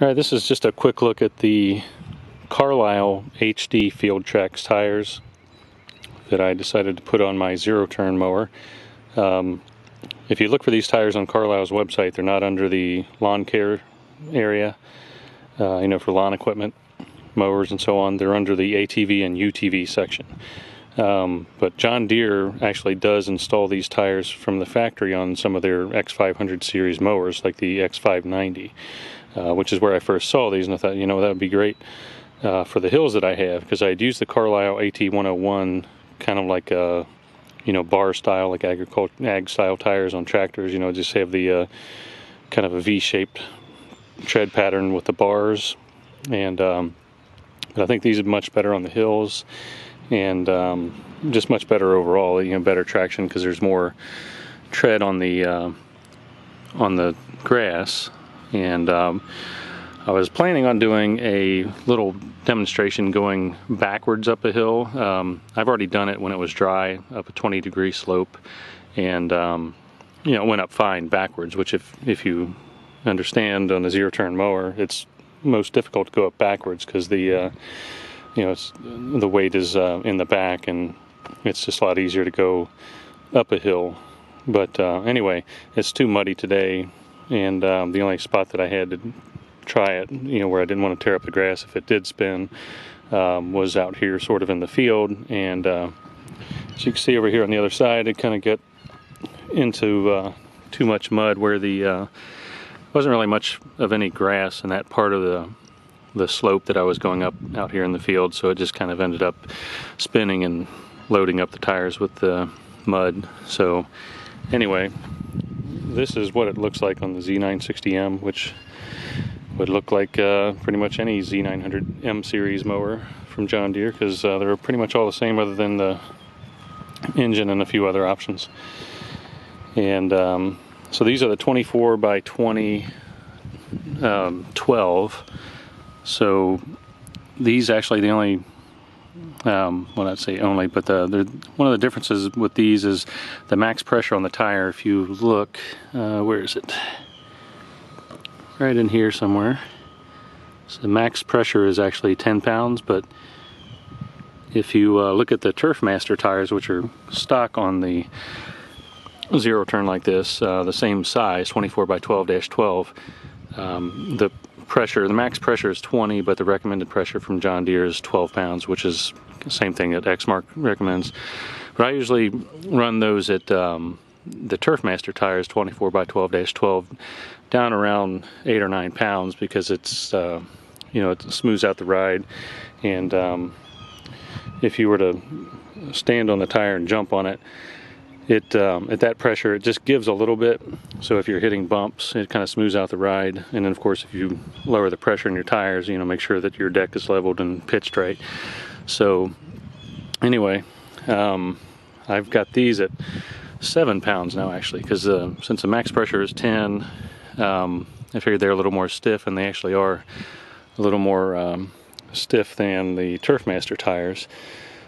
Alright, this is just a quick look at the Carlisle HD Field Trax tires that I decided to put on my zero-turn mower. If you look for these tires on Carlisle's website, they're not under the lawn care area, for lawn equipment, mowers and so on. They're under the ATV and UTV section. But John Deere actually does install these tires from the factory on some of their X500 series mowers, like the X590. Which is where I first saw these, and I thought, that would be great for the hills that I have, because I'd used the Carlisle AT101 kind of like bar style, like ag style tires on tractors. Just have the kind of a V-shaped tread pattern with the bars, and but I think these are much better on the hills, and just much better overall. Better traction because there's more tread on the grass. And I was planning on doing a little demonstration going backwards up a hill. I've already done it when it was dry, up a 20-degree slope, and it went up fine backwards, which if you understand, on a zero-turn mower, it's most difficult to go up backwards because the weight is in the back, and it's just a lot easier to go up a hill. But anyway, it's too muddy today. And the only spot that I had to try it, where I didn't want to tear up the grass if it did spin, was out here sort of in the field. And as you can see over here on the other side, it kind of got into too much mud where the wasn't really much of any grass in that part of the slope that I was going up out here in the field. So it just kind of ended up spinning and loading up the tires with the mud. So anyway, this is what it looks like on the Z960M, which would look like pretty much any Z900M series mower from John Deere, because they're pretty much all the same other than the engine and a few other options. And so these are the 24 by 20 12. So these actually, the only well, I'd say only, but one of the differences with these is the max pressure on the tire. If you look, where is it? Right in here somewhere. So the max pressure is actually 10 pounds, but if you look at the Turfmaster tires, which are stock on the zero turn like this, the same size, 24 by 12-12, the max pressure is 20, but the recommended pressure from John Deere is 12 pounds, which is the same thing that Exmark recommends. But I usually run those at the Turfmaster tires, 24 by 12-12, down around 8 or 9 pounds, because it's it smooths out the ride. And if you were to stand on the tire and jump on it, at that pressure, it just gives a little bit. So if you're hitting bumps, it kind of smooths out the ride. And then of course, if you lower the pressure in your tires, make sure that your deck is leveled and pitched right. So anyway, I've got these at 7 pounds now, actually, because since the max pressure is 10, I figured they're a little more stiff, and they actually are a little more stiff than the Turfmaster tires.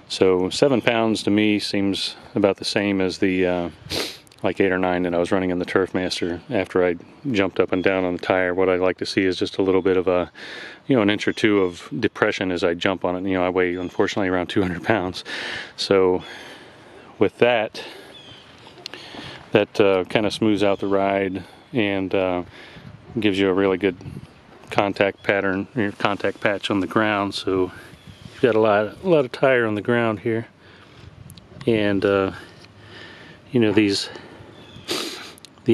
So 7 pounds to me seems about the same as the like 8 or 9 that I was running in the Turfmaster. After I jumped up and down on the tire, what I like to see is just a little bit of a, an inch or two of depression as I jump on it. I weigh, unfortunately, around 200 pounds. So with that kind of smooths out the ride and gives you a really good contact pattern, or contact patch on the ground. So you've got a lot of tire on the ground here, and the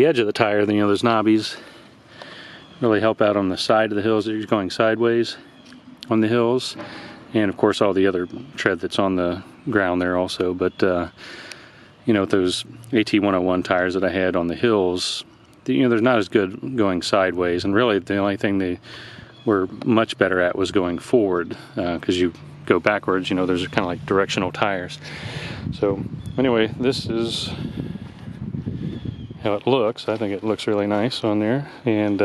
edge of the tire, those knobbies really help out on the side of the hills that you're going sideways on the hills, and of course all the other tread that's on the ground there also. But with those AT101 tires that I had on the hills, they're not as good going sideways, and really the only thing they were much better at was going forward, because you go backwards, those are kind of like directional tires. So anyway, this is how it looks. I think it looks really nice on there, and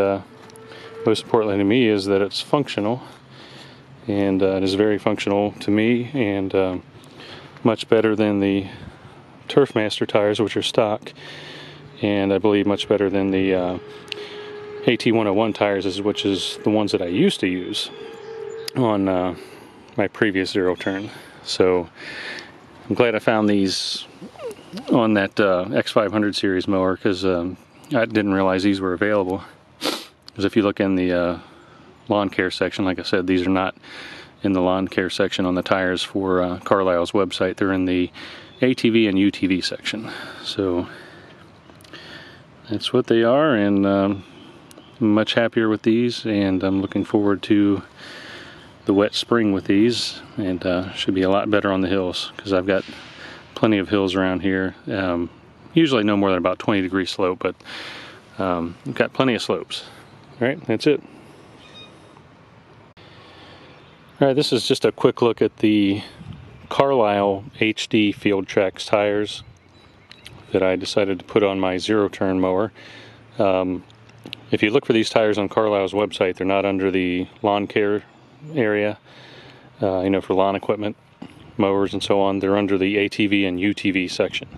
most importantly to me is that it's functional, and it is very functional to me, and much better than the Turfmaster tires, which are stock, and I believe much better than the AT101 tires, which is the ones that I used to use on my previous zero turn. So I'm glad I found these on that X500 series mower, because I didn't realize these were available. Because if you look in the lawn care section, like I said, these are not in the lawn care section on the tires for Carlisle's website. They're in the ATV and UTV section. So that's what they are, and I'm much happier with these, and I'm looking forward to the wet spring with these, and should be a lot better on the hills, because I've got plenty of hills around here. Usually no more than about 20-degree slope, but I've got plenty of slopes. All right, that's it. All right, this is just a quick look at the Carlisle HD Field Trax tires that I decided to put on my zero turn mower. If you look for these tires on Carlisle's website, they're not under the lawn care area, you know, for lawn equipment, mowers and so on. They're under the ATV and UTV section.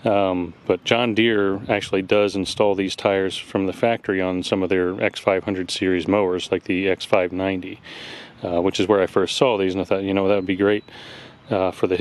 But John Deere actually does install these tires from the factory on some of their X500 series mowers, like the X590, which is where I first saw these, and I thought, you know, that would be great for the